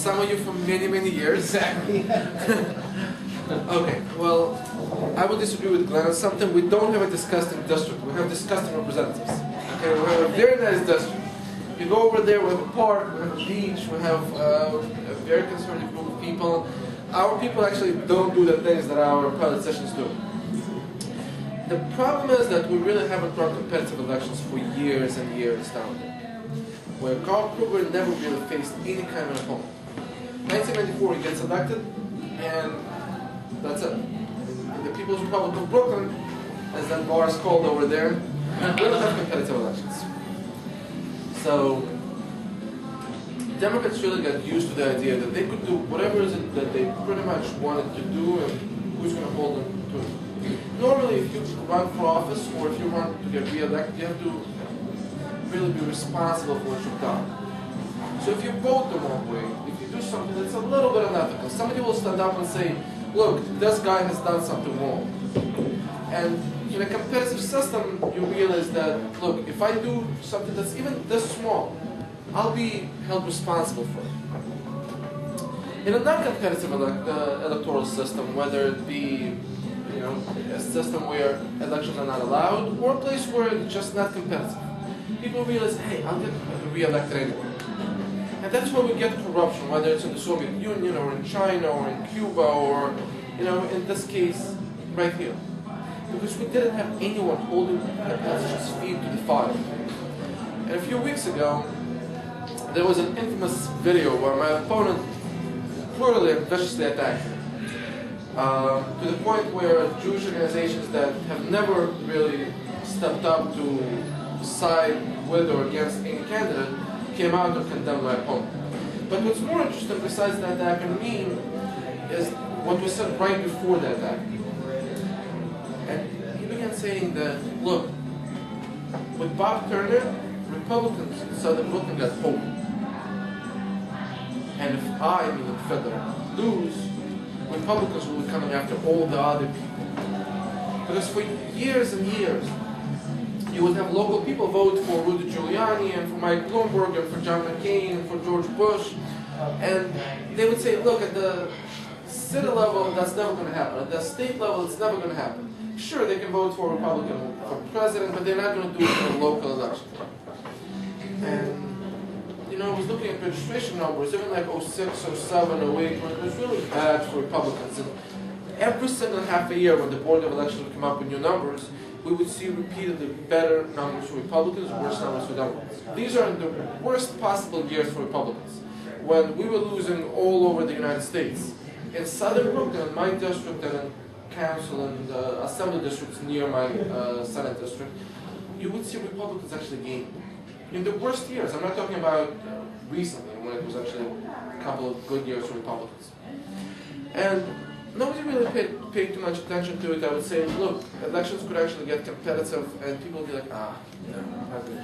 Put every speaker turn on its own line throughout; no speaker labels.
some of you for many, many years.
Exactly.
Okay, well, I would disagree with Glenn on something. We don't have a disgusting district. We have disgusting representatives. Okay, we have a very nice district. You go over there, we have a park, we have a beach, we have a very conservative group of people. Our people actually don't do the things that our politicians do. The problem is that we really haven't run competitive elections for years and years down there, where Carl Kruger never really faced any kind of opponent. 1994, he gets elected, and that's it. The People's Republic of Brooklyn, as that bar is called over there, we don't have competitive elections. So, Democrats really got used to the idea that they could do whatever it is that they pretty much wanted to do, and who's going to hold them to it. Normally, if you run for office or if you want to get re-elected, you have to really be responsible for what you've done. So if you vote the wrong way, if you do something that's a little bit unethical, somebody will stand up and say, look, this guy has done something wrong. And in a competitive system, you realize that, look, if I do something that's even this small, I'll be held responsible for it. In a non-competitive electoral system, whether it be a system where elections are not allowed, or a place where it's just not competitive, people realize, hey, I'll get re-elected anyway. And that's where we get corruption, whether it's in the Soviet Union, or in China, or in Cuba, or, in this case, right here. Because we didn't have anyone holding the politician's feet to the fire. And a few weeks ago, there was an infamous video where my opponent brutally and viciously attacked me. To the point where Jewish organizations that have never really stepped up to side with or against any candidate came out to condemn my opponent. But what's more interesting besides the attack on me is what was said right before the attack. And he began saying that, look, with Bob Turner, Republicans in Southern Brooklyn got hope. And if I, meaning Federer, lose, Republicans will be coming after all the other people. Because for years and years, you would have local people vote for Rudy Giuliani and for Mike Bloomberg and for John McCain and for George Bush. And they would say, look, at the city level, that's never going to happen. At the state level, it's never going to happen. Sure, they can vote for a Republican for president, but they're not going to do it for a local election. And I was looking at registration numbers, even like 06, 07, 08, when it was really bad for Republicans. And every single half a year when the Board of Elections would come up with new numbers, we would see repeatedly better numbers for Republicans, worse numbers for Democrats. These are the worst possible years for Republicans, when we were losing all over the United States. In Southern Brooklyn, my district and council and assembly districts near my Senate district, you would see Republicans actually gaining. In the worst years, I'm not talking about recently, when it was actually a couple of good years for Republicans. And nobody really paid too much attention to it. I would say, look, elections could actually get competitive, and people would be like, no, not good.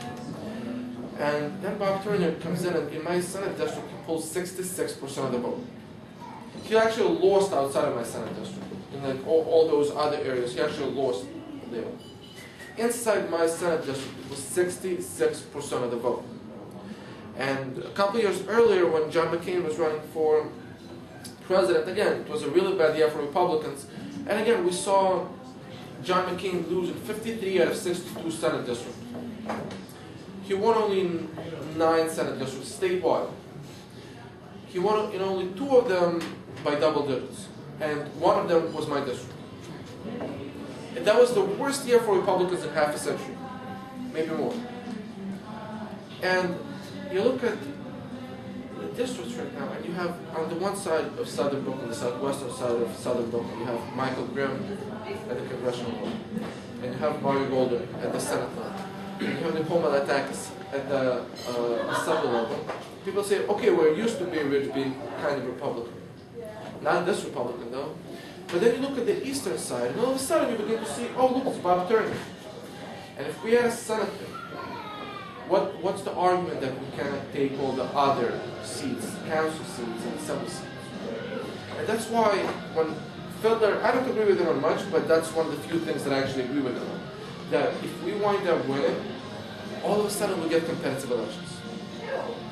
And then Bob Turner comes in, and in my Senate district, he pulls 66% of the vote. He actually lost outside of my Senate district. In like all those other areas, he actually lost there. Inside my Senate district, it was 66% of the vote. And a couple of years earlier, when John McCain was running for president, again, it was a really bad year for Republicans. And again, we saw John McCain lose in 53 out of 62 Senate districts. He won only in 9 Senate districts statewide. He won in only 2 of them by double digits. And 1 of them was my district. And that was the worst year for Republicans in half a century, maybe more. And you look at the districts right now, and you have on the one side of Southern Brooklyn, the southwestern side of Southern Brooklyn, you have Michael Grimm at the congressional level, and you have Mario Golden at the Senate level, and you have Nicole Malatakis at the assembly level. People say, okay, we're used to being rich, being kind of Republican. Not this Republican, though. But then you look at the eastern side, and all of a sudden you begin to see, oh, look, it's Bob Turner. And if we had a senator, what's the argument that we cannot take all the other seats, council seats and assembly seats? And that's why when Fiddler, I don't agree with him on much, but that's one of the few things that I actually agree with him on. That if we wind up winning, all of a sudden we get competitive elections.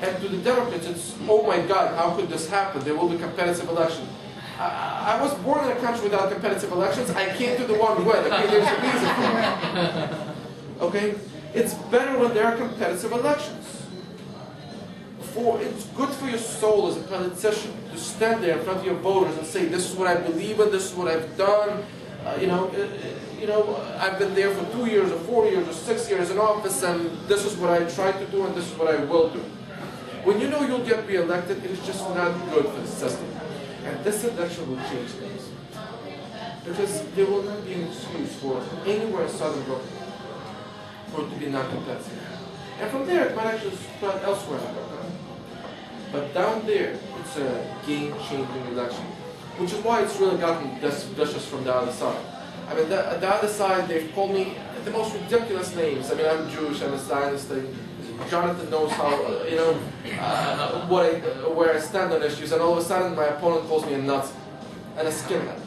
And to the Democrats, it's, oh my God, how could this happen? There will be competitive election. I was born in a country without competitive elections. I came to the one with. Okay, there's a reason for it. Okay? It's better when there are competitive elections. It's good for your soul as a politician to stand there in front of your voters and say, this is what I believe in, this is what I've done. I've been there for 2 years or 4 years or 6 years in office, and this is what I try to do and this is what I will do. When you know you'll get re-elected, it is just not good for the system. And this election will change things. Because there will not be an excuse for anywhere in Southern Brooklyn for it to be non-competitive. And from there, it might actually spread elsewhere in Brooklyn. But down there, it's a game-changing election. Which is why it's really gotten this vicious from the other side. I mean, the other side, they've called me the most ridiculous names. I mean, I'm Jewish, I'm a Zionist. Jonathan knows how, where I stand on issues, and all of a sudden my opponent calls me a Nazi and a skinhead.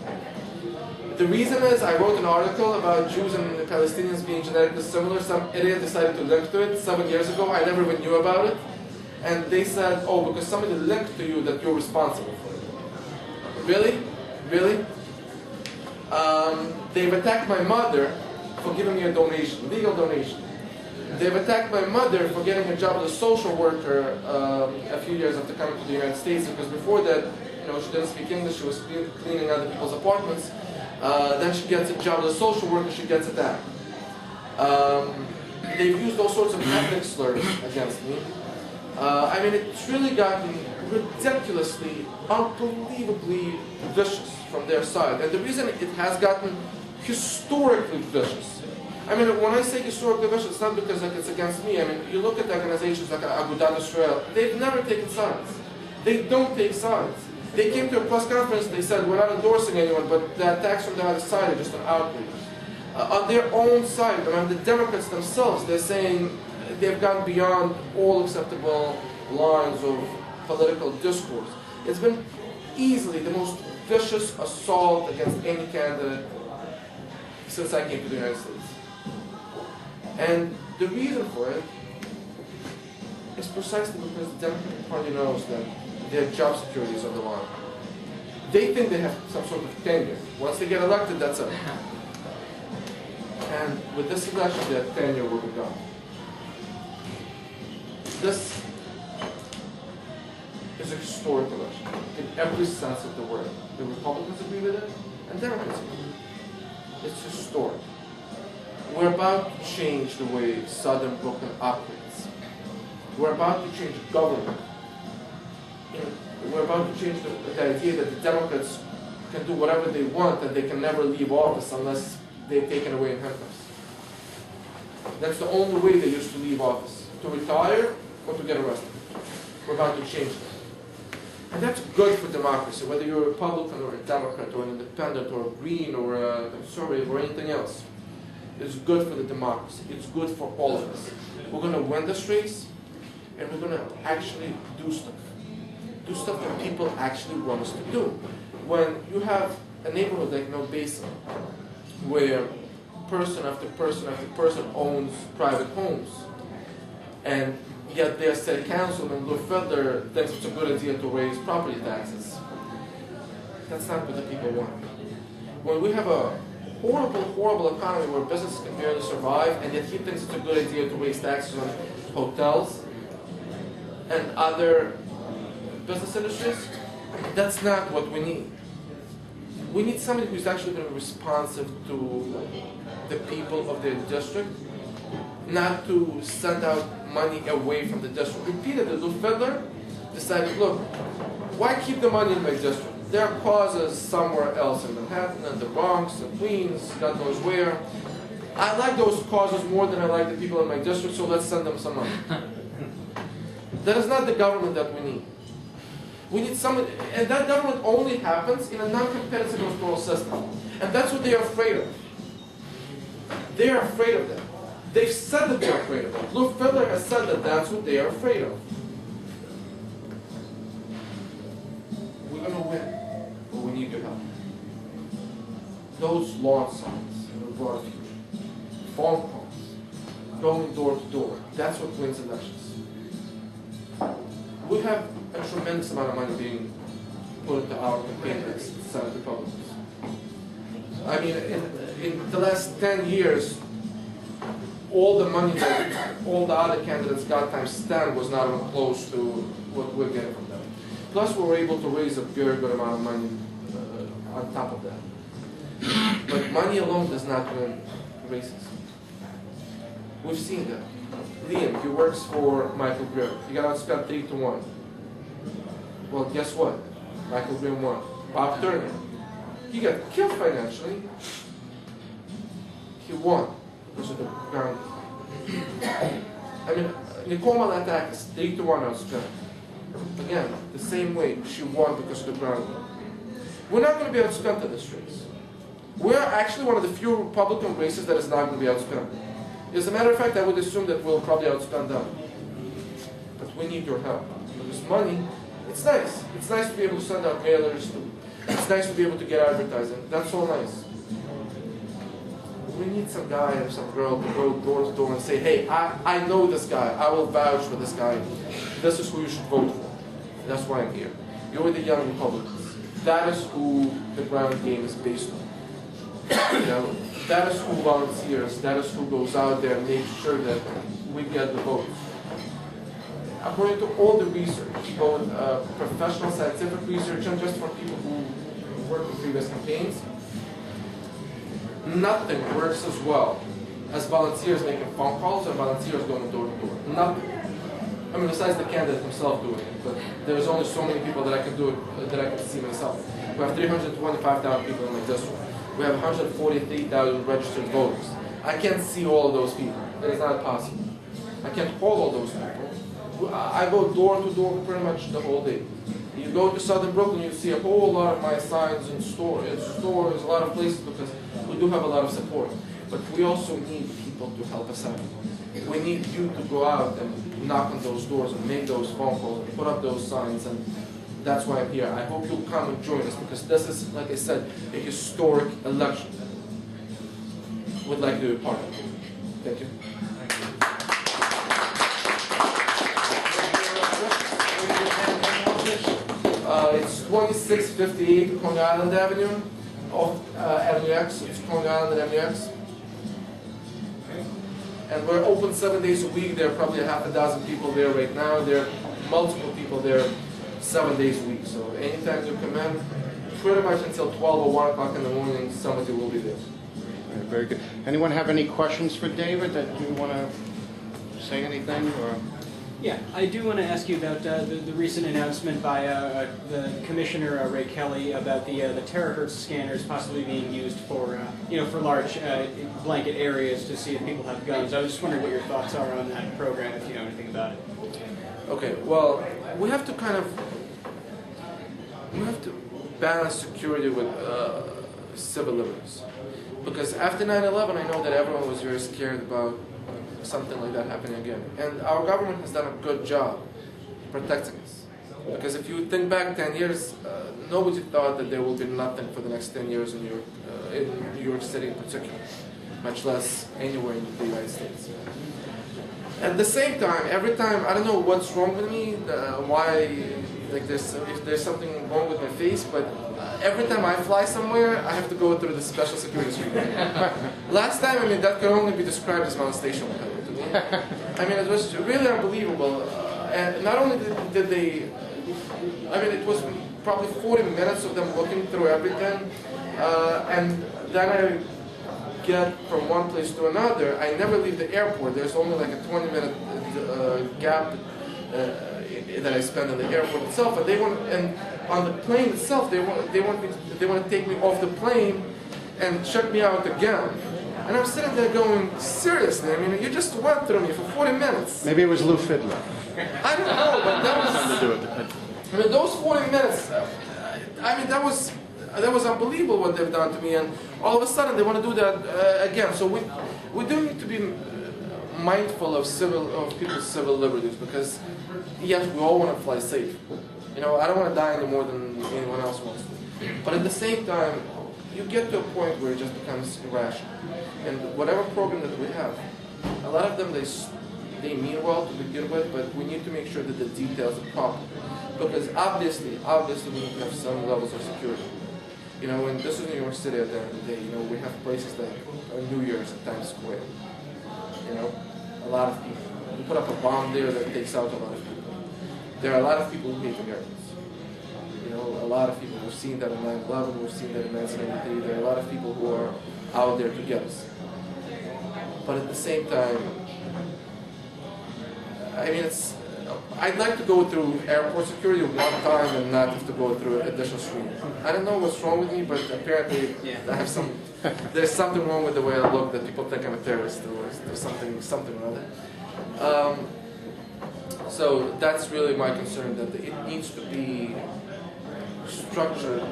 The reason is I wrote an article about Jews and Palestinians being genetically similar. Some idiot decided to link to it 7 years ago. I never even knew about it. And they said, oh, because somebody linked to you that you're responsible for it. Really? Really? They've attacked my mother for giving me a donation, legal donation. They've attacked my mother for getting a job as a social worker a few years after coming to the United States, because before that, she didn't speak English, she was cleaning other people's apartments. Then she gets a job as a social worker, she gets attacked. They've used all sorts of ethnic slurs against me. I mean, it's really gotten ridiculously, unbelievably vicious from their side. And the reason it has gotten historically vicious, I mean, when I say historically vicious, it's not because it's against me. I mean, you look at organizations like Agudat Israel, they've never taken sides. They don't take sides. They came to a press conference, they said, we're not endorsing anyone, but the attacks from the other side are just an outrage. On their own side, I mean, the Democrats themselves, they're saying they've gone beyond all acceptable lines of political discourse. It's been easily the most vicious assault against any candidate since I came to the United States. And the reason for it is precisely because the Democratic Party knows that their job security is on the line. They think they have some sort of tenure. Once they get elected, that's it. And with this election, their tenure will be gone. This is a historic election in every sense of the word. The Republicans agree with it, and Democrats agree with it. It's historic. We're about to change the way Southern Brooklyn operates. We're about to change government. We're about to change the idea that the Democrats can do whatever they want and they can never leave office unless they've taken away in handcuffs. That's the only way they used to leave office, to retire or to get arrested. We're about to change that. And that's good for democracy, whether you're a Republican or a Democrat or an independent or a Green or a conservative or anything else. It's good for the democracy. It's good for all of us. We're going to win this race, and we're going to actually do stuff. Do stuff that people actually want us to do. When you have a neighborhood like No Basin, where person after person after person owns private homes, and yet their city councilman, Lou Fiddler, thinks it's a good idea to raise property taxes. That's not what the people want. When we have a horrible, horrible economy where businesses can barely survive, and yet he thinks it's a good idea to raise taxes on hotels and other business industries, that's not what we need. We need somebody who's actually going to be responsive to the people of their district, not to send out money away from the district. Repeatedly, Lou Fiddler decided, look, why keep the money in my district? There are causes somewhere else in Manhattan, and the Bronx, and Queens, God knows where. I like those causes more than I like the people in my district, so let's send them some money. That is not the government that we need. We need somebody, and that government only happens in a non-competitive electoral system. And that's what they are afraid of. They are afraid of that. They've said that they're afraid of it. Lou Fiddler has said that that's what they are afraid of. We're going to win, but we need your help. Those lawn signs in the broader future, phone calls, going door to door, that's what wins elections. we have a tremendous amount of money being put into our campaign as Senate Republicans. I mean, in the last 10 years, all the money that all the other candidates got times 10 was not even close to what we're getting from them. Plus, we were able to raise a very good amount of money on top of that. But money alone does not win races. We've seen that. Liam, he works for Michael Grimm. He got outspent 3-1. Well, guess what? Michael Grimm won. Bob Turner, he got killed financially. He won because of the ground. I mean, Nicole Malatakis, 3-1 outspent. Again, the same way, she won because of the ground. We're not going to be outspent in this race. We're actually one of the few Republican races that is not going to be outspent. As a matter of fact, I would assume that we'll probably outspend them. But we need your help. Because money, it's nice. It's nice to be able to send out mailers. It's nice to be able to get advertising. That's all nice. We need some guy or some girl to go door to door and say, hey, I know this guy. I will vouch for this guy. This is who you should vote for. That's why I'm here. You're the young Republicans. That is who the ground game is based on. You know, that is who volunteers. That is who goes out there and makes sure that we get the votes. According to all the research, both professional scientific research and just for people who worked in previous campaigns, nothing works as well as volunteers making phone calls or volunteers going door to door. Nothing. I mean, besides the candidate himself doing it, but there's only so many people that I can do it, that I can see myself. We have 325,000 people in my district. We have 143,000 registered voters. I can't see all of those people. It is not possible. I can't call all those people. I go door to door pretty much the whole day. You go to Southern Brooklyn, you see a whole lot of my signs in stores, a lot of places, because we do have a lot of support. But we also need people to help us out. We need you to go out and knock on those doors and make those phone calls and put up those signs, and that's why I'm here. I hope you'll come and join us, because this is, like I said, a historic election. We'd like to be a part of it. Thank you. It's 2658 Coney Island Avenue, off Avenue X. It's Coney Island and Avenue X. And we're open 7 days a week. There are probably half a dozen people there right now. There are multiple people there 7 days a week. So anytime you come in, pretty much until 12 or 1 o'clock in the morning, somebody will be there.
Right, very good. Anyone have any questions for David that you want to say anything? Or?
Yeah, I do want to ask you about the recent announcement by the Commissioner Ray Kelly about the terahertz scanners possibly being used for for large blanket areas to see if people have guns. I was just wondering what your thoughts are on that program, if you know anything about it.
Okay, well, we have to balance security with civil liberties, because after 9/11, I know that everyone was very scared about something like that happening again. And our government has done a good job protecting us. Because if you think back 10 years, nobody thought that there will be nothing for the next 10 years in New York City in particular, much less anywhere in the United States. At the same time, every time, I don't know what's wrong with me, if there's something wrong with my face, but every time I fly somewhere, I have to go through the special security screening. Last time, I mean, that could only be described as molestation to me. I mean, it was really unbelievable. And not only did they, I mean, it was probably 40 minutes of them looking through everything, and then I get from one place to another. I never leave the airport. There's only like a 20-minute gap that I spend in the airport itself, and on the plane itself, they want to take me off the plane and check me out again. And I'm sitting there going, seriously, I mean, you just went through me for 40 minutes.
Maybe it was Lou Fiddler.
I don't know, but that was something to do with it. I mean, those 40 minutes, I mean, that was unbelievable what they've done to me, and all of a sudden they want to do that again. So we do need to be mindful of people's civil liberties, because yes, we all want to fly safe. You know, I don't want to die any more than anyone else wants to. But at the same time, you get to a point where it just becomes irrational. And whatever program that we have, a lot of them, they mean well to begin with, but we need to make sure that the details are proper. Because obviously we need to have some levels of security. You know, and this is New York City at the end of the day. You know, we have places like New Year's at Times Square. You know, a lot of people. We put up a bomb there that takes out a lot of people. There are a lot of people who hate Americans. You know, a lot of people. We've seen that in 9/11. We've seen that in 1993. There are a lot of people who are out there to get us. But at the same time, I mean, I'd like to go through airport security one time and not have to go through additional screening. I don't know what's wrong with me, but apparently I have there's something wrong with the way I look that people think I'm a terrorist or there's something or other. So that's really my concern, that it needs to be structured.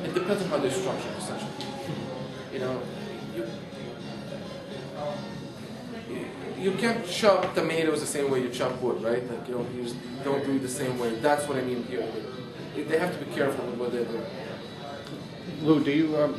It depends on how they're structured, essentially. You know, you can't chop tomatoes the same way you chop wood, right? Like, you don't do it the same way. That's what I mean here. They have to be careful with what they're doing.
Lou, do you have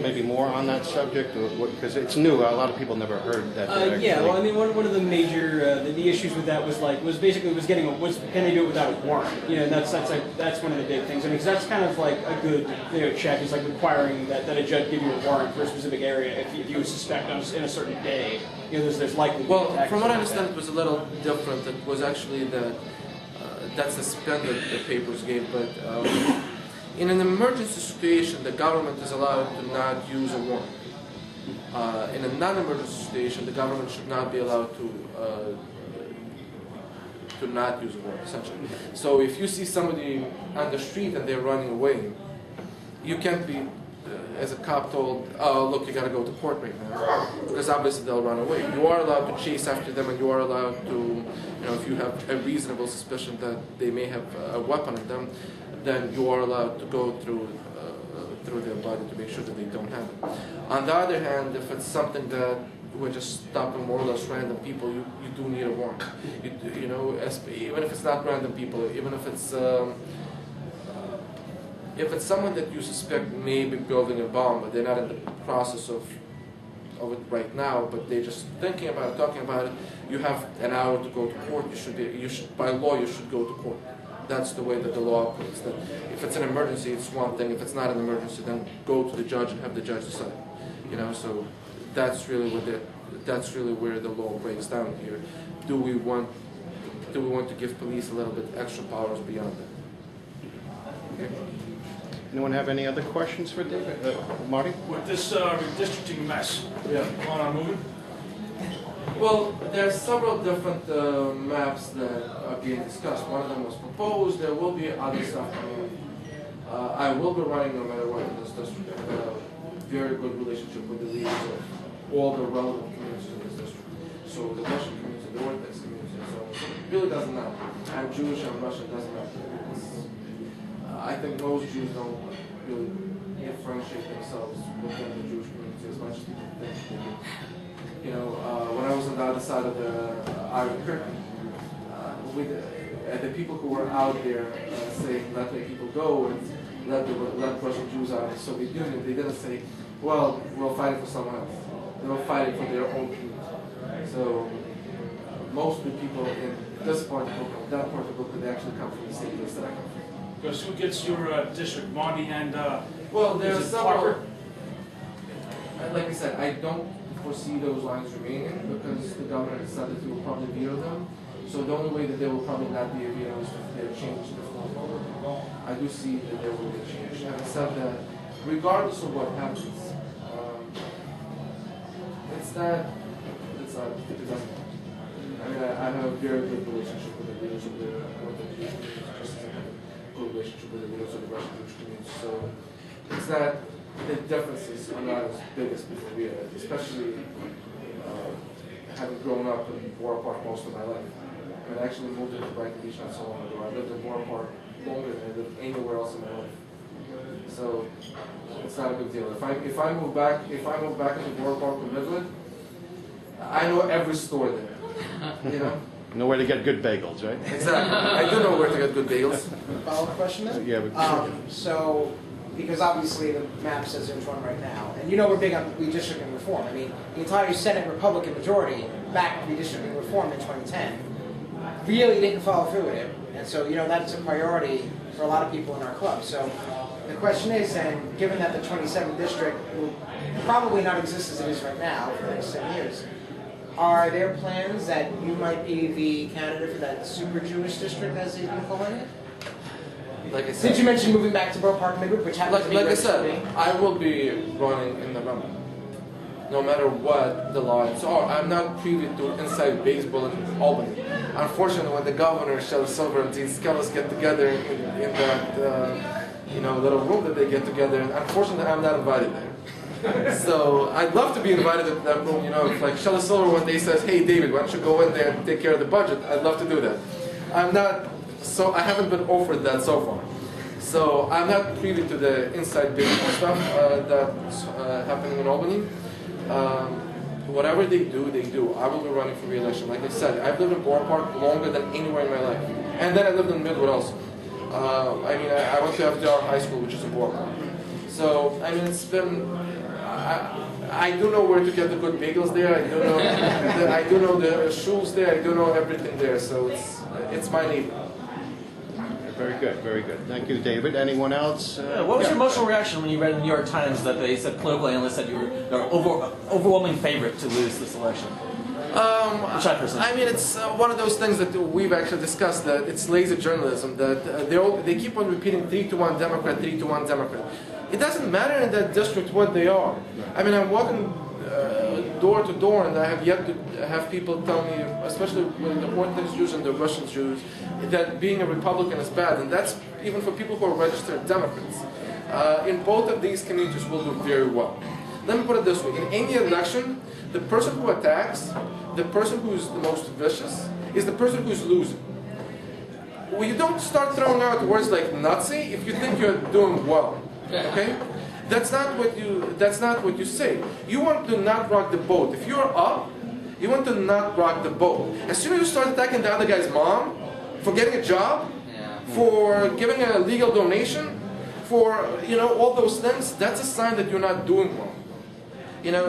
maybe more on that subject? Because it's new. A lot of people never heard that.
Yeah, well, I mean, one of the major the issues with that was can they do it without a warrant? You know, and that's one of the big things. I mean, 'cause that's kind of like a good check. It's like requiring that a judge give you a warrant for a specific area if you suspect in a certain day. You know, there's likely.
Well, from what I understand, it was a little different. It was actually that suspended the papers gave, but. In an emergency situation, the government is allowed to not use a warrant. In a non-emergency situation, the government should not be allowed to not use a warrant, essentially. So if you see somebody on the street and they're running away, you can't be, as a cop, told, "Oh, look, you got to go to court right now," because obviously they'll run away. You are allowed to chase after them, and you are allowed to, you know, if you have a reasonable suspicion that they may have a weapon on them, then you are allowed to go through their body to make sure that they don't have it. On the other hand, if it's something that we're just stopping more or less random people, you do need a warrant. You know, even if it's not random people, even if it's someone that you suspect may be building a bomb, but they're not in the process of it right now, but they're just thinking about it, talking about it, you have an hour to go to court. By law, you should go to court. That's the way that the law operates. That if it's an emergency, it's one thing. If it's not an emergency, then go to the judge and have the judge decide. You know, so that's really where the law breaks down here. Do we want to give police a little bit extra powers beyond that? Okay.
Anyone have any other questions for David? Marty?
With this redistricting mess going on moving?
Well, there are several different maps that are being discussed. One of them was proposed. There will be other stuff coming. I will be running no matter what in this district. I have a very good relationship with the leaders of all the relevant communities in this district. So the Russian community, the Orthodox community, so it really doesn't matter. I'm Jewish, I'm Russian, it doesn't matter. I think most Jews don't really differentiate themselves within the Jewish community as much as people think they do. You know, when I was on the other side of the Iron Curtain, the people who were out there saying let the people go and let Russian Jews out of the Soviet Union, they didn't say, well, we're fighting for someone else. They were fighting for their own community. So most of the people in this part of Brooklyn, that part of Brooklyn, they actually come from the same place that I come from.
Because who gets your district, Monty and
well, there's several.
Parker?
Like I said, I don't foresee those lines remaining because the governor decided to probably veto them. So the only way that there will probably not be a veto is if they're changed to form. I do see that there will be a change. Having said that, regardless of what happens, it doesn't. I mean, I have a very good relationship with the leaders of the Jewish community, just as I have a good relationship with the leaders of the Russian Jewish community. So it's not, the differences are not as big as people realize, especially having grown up in Borough Park most of my life. I mean, I actually moved into Brighton Beach not so long ago. I lived in Borough Park longer than I lived anywhere else in my life. So it's not a big deal. If I move back into Borough Park to live with, I know every store there. You know?
Know where to get good bagels, right?
Exactly. I do know where to get good bagels.
Follow-up question then?
Yeah.
So, because obviously the map says there's one right now, and you know we're big on redistricting reform. I mean, the entire Senate Republican majority back redistricting reform in 2010, really didn't follow through with it. And so, that's a priority for a lot of people in our club. So the question is then, given that the 27th district will probably not exist as it is right now for the next 10 years, are there plans that you might be the candidate for that super Jewish district, as they've been calling it?
Like I said,
Since you mentioned moving back to Borough Park Midwood, which happens to be
like I
registered
said, I will be running in November, no matter what the lines are. I'm not privy to inside baseball in Albany. Unfortunately, when the governor, Shelley Silver, and Dean Skelos get together in that little room that they get together, and unfortunately, I'm not invited there. So I'd love to be invited to that room. If like Shelley Silver one day says, "Hey David, why don't you go in there and take care of the budget?" I'd love to do that. I'm not. So I haven't been offered that so far. So I'm not privy to the inside baseball stuff that's happening in Albany. Whatever they do, they do. I will be running for re-election. Like I said, I've lived in Borough Park longer than anywhere in my life. And then I lived in Midwood also. I went to FDR High School, which is in Borough Park. So, it's been... I do know where to get the good bagels there. I do know the shoes there. I do know everything there. So it's my neighborhood.
Very good, very good. Thank you, David. Anyone else?
What was your emotional reaction when you read in the New York Times that they said political analysts said you were the overwhelming favorite to lose this election?
It's one of those things that we've actually discussed, that it's lazy journalism, that they keep on repeating 3-1 Democrat, 3-1 Democrat. It doesn't matter in that district what they are. I'm walking door to door, and I have yet to have people tell me, especially with the Orthodox Jews and the Russian Jews, that being a Republican is bad, and that's even for people who are registered Democrats. In both of these communities will do very well. Let me put it this way, in any election, the person who attacks, the person who's the most vicious, is the person who's losing. Well, you don't start throwing out words like Nazi if you think you're doing well, okay? That's not what you say. You want to not rock the boat. If you're up, you want to not rock the boat. As soon as you start attacking the other guy's mom for getting a job, for giving a legal donation, for all those things, that's a sign that you're not doing well.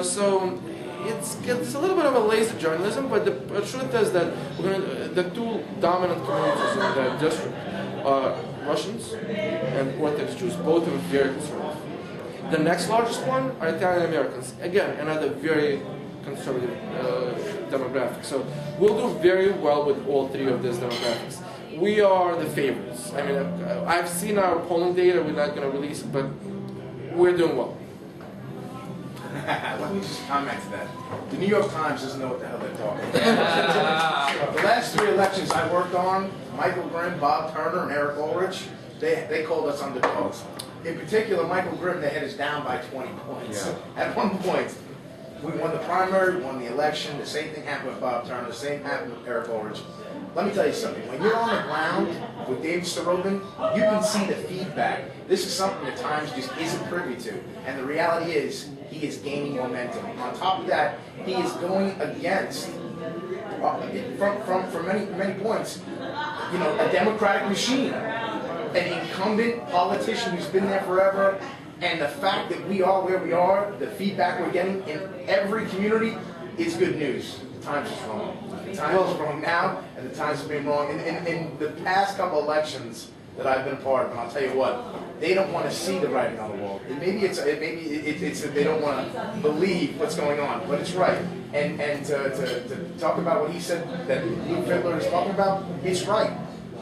So it's a little bit of a lazy journalism, but the truth is that the two dominant communities in that district are Russians and Orthodox Jews. Both are very conservative. The next largest one are Italian Americans. Again, another very conservative demographic. So we'll do very well with all three of these demographics. We are the favorites. I've seen our polling data. We're not going to release it, but we're doing well.
Let me just comment to that. The New York Times doesn't know what the hell they're talking about. The last 3 elections I worked on, Michael Grimm, Bob Turner, and Eric Ulrich, they called us underdogs. In particular, Michael Grimm, they had us down by 20 points. Yeah. At one point, we won the primary, we won the election. The same thing happened with Bob Turner. The same happened with Eric Ulrich. Let me tell you something. When you're on the ground with David Storobin, you can see the feedback. This is something the Times just isn't privy to. And the reality is, he is gaining momentum. On top of that, he is going against, from many points, a democratic machine, an incumbent politician who's been there forever. And the fact that we are where we are, the feedback we're getting in every community is good news. The Times is wrong. The Times is wrong now, and the Times has been wrong. In the past couple elections that I've been a part of, and I'll tell you what, they don't want to see the writing on the wall. Maybe it's that they don't want to believe what's going on, but it's right. And to talk about what he said that Lou Fiddler is talking about, it's right.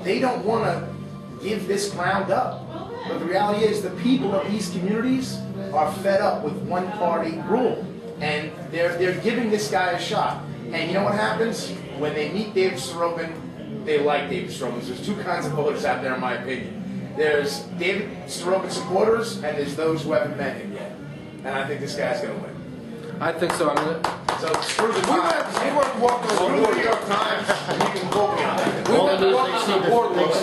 They don't want to give this ground up. But the reality is the people of these communities are fed up with one-party rule. And they're giving this guy a shot. And you know what happens? When they meet David Storobin, they like David Storobin. There's 2 kinds of voters out there, in my opinion. There's David Storobin supporters, and there's those who haven't met him yet. And I think this guy's going to win.
I think so.
So screw the Times.
We weren't walking on the
Screw the
board.
New York Times. You can vote me on that.
We weren't walking on the boardwalk.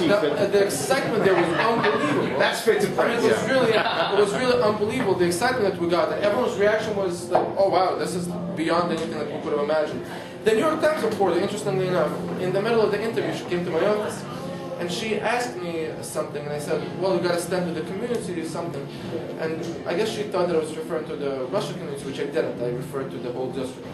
The excitement there was unbelievable.
That's fit to print.
It was really unbelievable. The excitement that we got. Everyone's reaction was like, "Oh wow, this is beyond anything that we could have imagined." The New York Times reporter, interestingly enough, in the middle of the interview, she came to my office. And she asked me something, and I said, well, you got to stand with the community or something. And I guess she thought that I was referring to the Russian community, which I didn't. I referred to the whole district.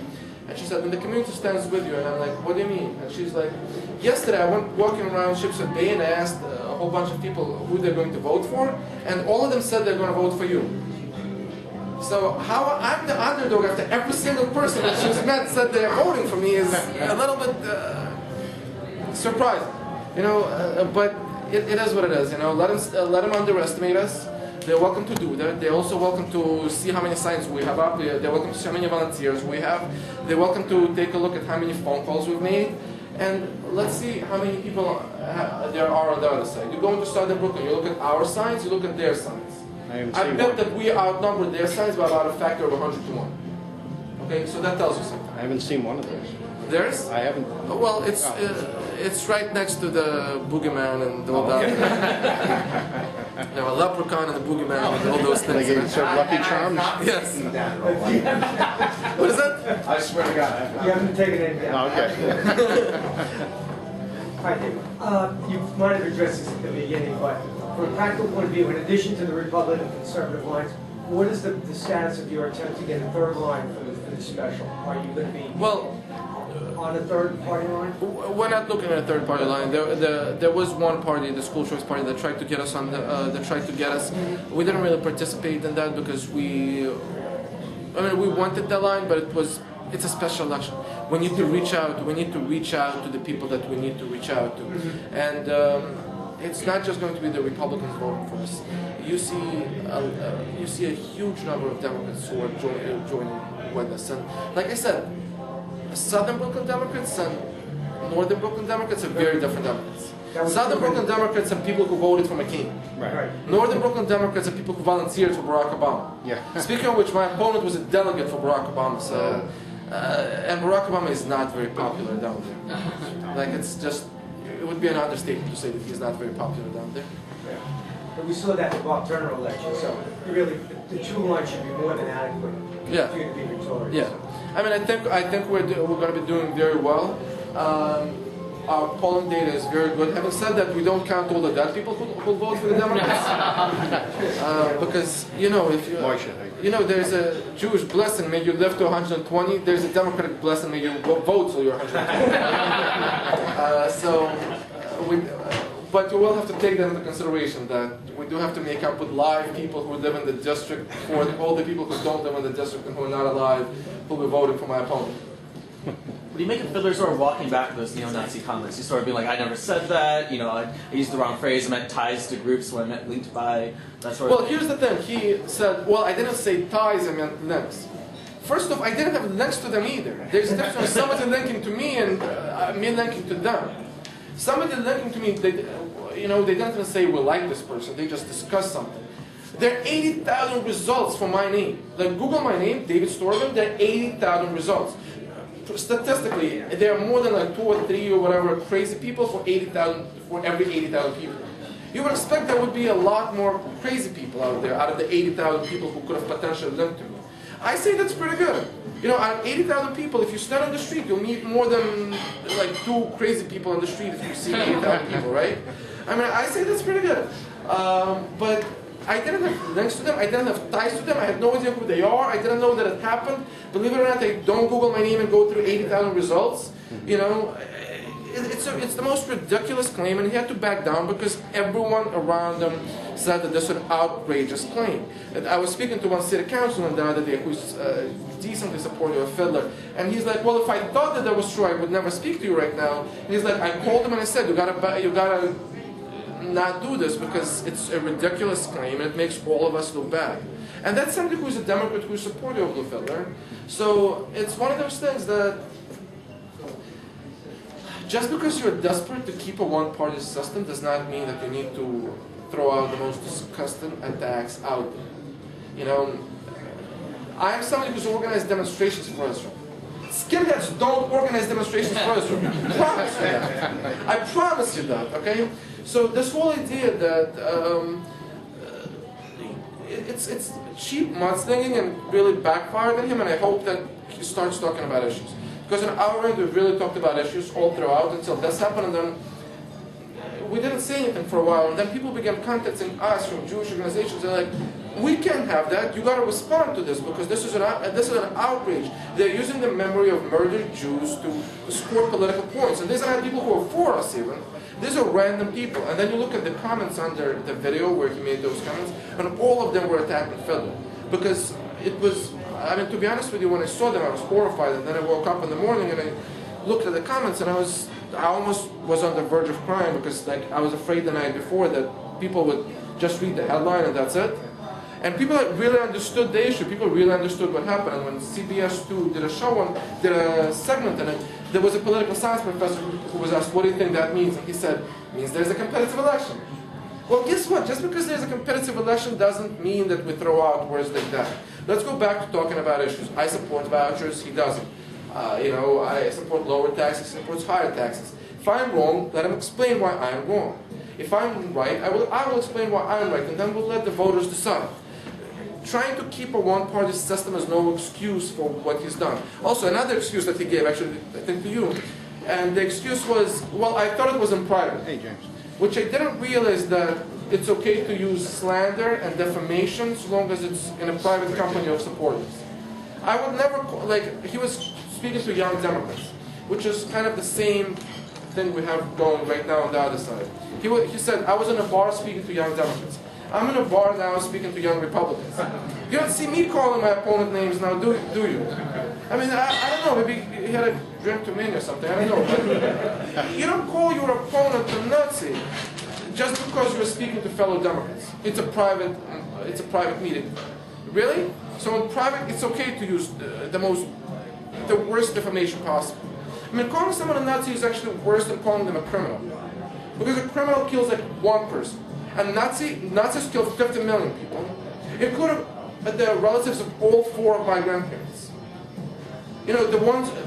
And she said, and the community stands with you. And I'm like, what do you mean? And she's like, yesterday I went walking around Shipshead Bay and I asked a whole bunch of people who they're going to vote for, and all of them said they're going to vote for you. So how I'm the underdog after every single person that she's met said they're voting for me is a little bit surprising, you know. But it is what it is, you know. Let them underestimate us. They're welcome to do that. They're also welcome to see how many signs we have up. They're welcome to see how many volunteers we have. They're welcome to take a look at how many phone calls we've made. And let's see how many people there are on the other side. You go into Southern Brooklyn, you look at our signs, you look at their signs. I bet that we outnumber their signs by about a factor of 100 to 1. Okay, so that tells you something.
I haven't seen one of those.
Theirs?
I haven't.
Well, it's right next to the boogeyman and all that. You know, a leprechaun and the boogeyman and all those things.
Like sort of Lucky Charms?
Yes. What is that?
I swear to God.
You haven't taken it down.
Oh, okay.
Hi, David. You might have addressed this at the beginning, but from a practical point of view, in addition to the Republican and conservative lines, what is the status of your attempt to get a third line for the special? Are you going to be on a third party line?
We're not looking at a third party line. There was one party, the school choice party, that tried to get us on that tried to get us. We didn't really participate in that because we wanted the line, but it's a special election. We need to reach out. We need to reach out to the people that we need to reach out to, and it's not just going to be the Republicans voting for us. You see a huge number of Democrats who are joining with us, and like I said, Southern Brooklyn Democrats and Northern Brooklyn Democrats are very different Democrats. Southern Brooklyn Democrats are people who voted for McCain.
Right.
Northern Brooklyn Democrats are people who volunteered for Barack Obama.
Yeah.
Speaking of which, my opponent was a delegate for Barack Obama, so, and Barack Obama is not very popular down there. Like, it would be an understatement to say that he's not very popular down there.
But we saw that in the Bob Turner election, so really, the two lines should be more than adequate for you to be victorious.
Yeah. I mean, I think we're going to be doing very well. Our polling data is very good. Having said that, we don't count all the dead people who vote for the Democrats. Because, you know, if you know, there's a Jewish blessing, may you live to 120. There's a Democratic blessing, may you vote till you're 120. But you will have to take that into consideration, that we do have to make up with live people who live in the district for all the people who don't live in the district and who are not alive, who will be voting for my opponent.
What do you make of Fiddler sort of walking back those neo-Nazi comments? He's sort of being like, I never said that, you know, I used the wrong phrase, I meant ties to groups when I meant linked by, that sort of
Well, here's the thing. He said, well, I didn't say ties, I meant links. First off, I didn't have links to them either. There's a difference between somebody linking to me and me linking to them. Somebody linking to me, they didn't even say we like this person, they just discussed something. There are 80,000 results for my name. Like, Google my name, David Storobin, there are 80,000 results. Statistically, there are more than like 2 or 3 or whatever crazy people for every 80,000 people. You would expect there would be a lot more crazy people out there, out of the 80,000 people who could have potentially linked to me. I say that's pretty good. You know, out of 80,000 people, if you stand on the street, you'll meet more than like 2 crazy people on the street if you see 80,000 people, right? I mean, I say that's pretty good. But I didn't have links to them, I didn't have ties to them, I had no idea who they are, I didn't know that it happened. Believe it or not, I don't Google my name and go through 80,000 results. You know, it's the most ridiculous claim, and he had to back down because everyone around him said that this was an outrageous claim. And I was speaking to one city councilman the other day who's decently supportive of Fiddler, and he's like, well, if I thought that was true, I would never speak to you right now. And he's like, I called him and I said, you gotta not do this because it's a ridiculous claim and it makes all of us look bad. And that's somebody who's a Democrat who's supportive of Fiddler. So it's one of those things that just because you're desperate to keep a one-party system does not mean that you need to throw out the most disgusting attacks out there. You know, I am somebody who's organized demonstrations for Israel. Skinheads don't organize demonstrations for Israel. I promise you that. I promise you that, okay? So this whole idea that it's cheap mudslinging and really backfired on him, and I hope that he starts talking about issues. Because in our end, we've really talked about issues all throughout until this happened, and then we didn't say anything for a while, and then people began contacting us from Jewish organizations. They're like, we can't have that. You got to respond to this because this is an outrage. They're using the memory of murdered Jews to score political points, and these are not people who are for us even. These are random people. And then you look at the comments under the video where he made those comments, and all of them were attacking Fiddler because it was. I mean, to be honest with you, when I saw them, I was horrified, and then I woke up in the morning and I looked at the comments, and I almost was on the verge of crying because like I was afraid the night before that people would just read the headline and that's it. And people really understood the issue. People really understood what happened. And when CBS 2 did a segment in it, there was a political science professor who was asked, "What do you think that means?" And he said, "It means there's a competitive election." Well, guess what? Just because there's a competitive election doesn't mean that we throw out words like that. Let's go back to talking about issues. I support vouchers. He doesn't. I support lower taxes. He supports higher taxes. If I'm wrong, let him explain why I'm wrong. If I'm right, I will explain why I'm right, and then we'll let the voters decide. Trying to keep a one-party system is no excuse for what he's done. Also, another excuse that he gave, actually, I think to you, and the excuse was, well, I thought it was in private.
Hey, James.
Which I didn't realize that it's okay to use slander and defamation so long as it's in a private company of supporters. I would never, he was speaking to young Democrats, which is kind of the same thing we have going right now on the other side. He said, I was in a bar speaking to young Democrats. I'm in a bar now speaking to young Republicans. You don't see me calling my opponent names now, do you? I mean, I don't know, maybe he had a drink too many or something, I don't know. But you don't call your opponent a Nazi just because you're speaking to fellow Democrats. It's a private meeting. Really? So in private, it's okay to use the worst defamation possible. I mean, calling someone a Nazi is actually worse than calling them a criminal. Because a criminal kills like one person. And Nazis killed 50 million people, including the relatives of all 4 of my grandparents. You know,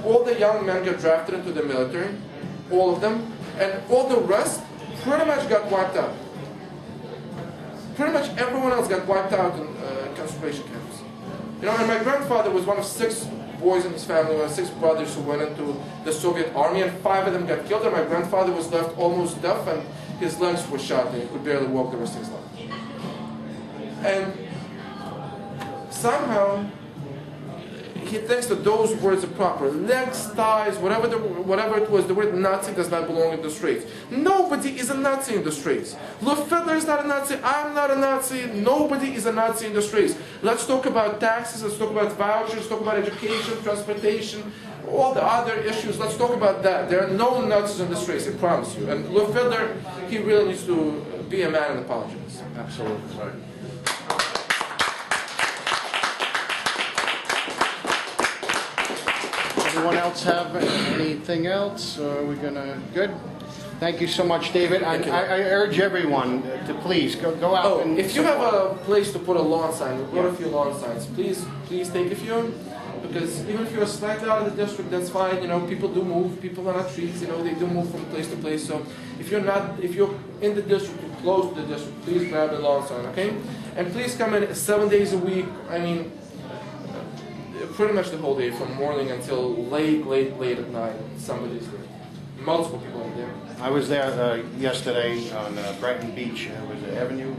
all the young men get drafted into the military, all of them, and all the rest pretty much got wiped out. Pretty much everyone else got wiped out in concentration camps. You know, and my grandfather was one of 6 boys in his family, one of 6 brothers who went into the Soviet army, and 5 of them got killed, and my grandfather was left almost deaf, and his legs were shot, and he could barely walk the rest of his life. And somehow, he thinks that those words are proper. Legs, thighs, whatever it was, the word Nazi does not belong in the streets. Nobody is a Nazi in the streets. Lou Fiddler is not a Nazi, I'm not a Nazi, nobody is a Nazi in the streets. Let's talk about taxes, let's talk about vouchers, let's talk about education, transportation, all the other issues, let's talk about that. There are no Nazis in the streets, I promise you. And Lou Fiddler, he really needs to be a man and apologize.
Absolutely. Right. Anyone else have anything else? Are we gonna, good? Thank you so much, David. I urge everyone to please go out and
if you have a place to put a lawn sign, we've got a few lawn signs, please take a few. Because even if you're slightly out of the district, that's fine. You know, people do move. People are not trees. You know, they do move from place to place. So if you're in the district, or close to the district, please grab a lawn sign, okay? And please come in 7 days a week. I mean, pretty much the whole day, from morning until late at night. Somebody's there. Multiple people are there.
I was there yesterday on Brighton Beach. Was it Avenue?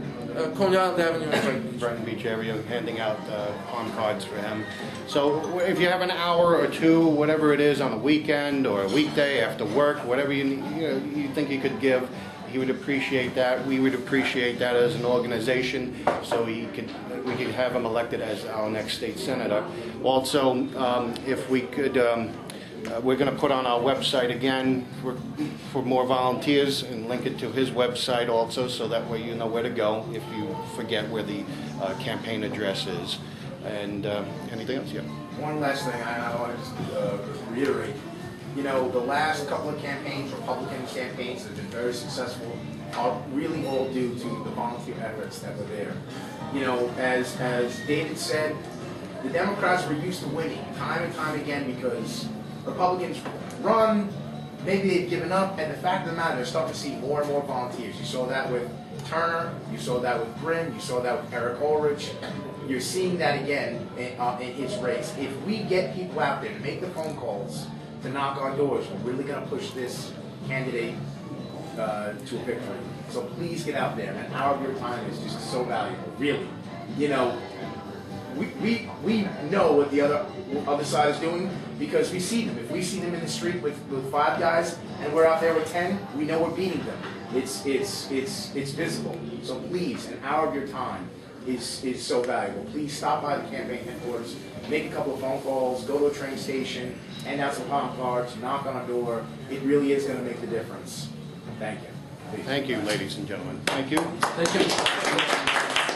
Coney Island Avenue and
Brighton Beach area, handing out palm cards for him. So if you have an hour or two, whatever it is, on a weekend or a weekday after work, whatever you think you could give, he would appreciate that. We would appreciate that as an organization, so we could have him elected as our next state senator. Also, if we could. We're going to put on our website again for more volunteers and link it to his website also, so that way you know where to go if you forget where the campaign address is. And anything else? Yeah.
One last thing I want to just reiterate. You know, the last couple of campaigns, Republican campaigns that have been very successful, are really all due to the volunteer efforts that were there. You know, as David said, the Democrats were used to winning time and time again because Republicans run, maybe they've given up, and the fact of the matter, they're starting to see more and more volunteers. You saw that with Turner, you saw that with Brin, you saw that with Eric Ulrich. You're seeing that again in his race. If we get people out there to make the phone calls, to knock on doors, we're really going to push this candidate to a victory. So please get out there. An hour of your time is just so valuable, really. You know, we know what the other side is doing because we see them. If we see them in the street with 5 guys and we're out there with 10, we know we're beating them. It's visible. So please, an hour of your time is so valuable. Please stop by the campaign headquarters, make a couple of phone calls, go to a train station, hand out some palm cards, knock on a door. It really is going to make the difference. Thank you. Please.
Thank you, ladies and gentlemen. Thank you.
Thank you.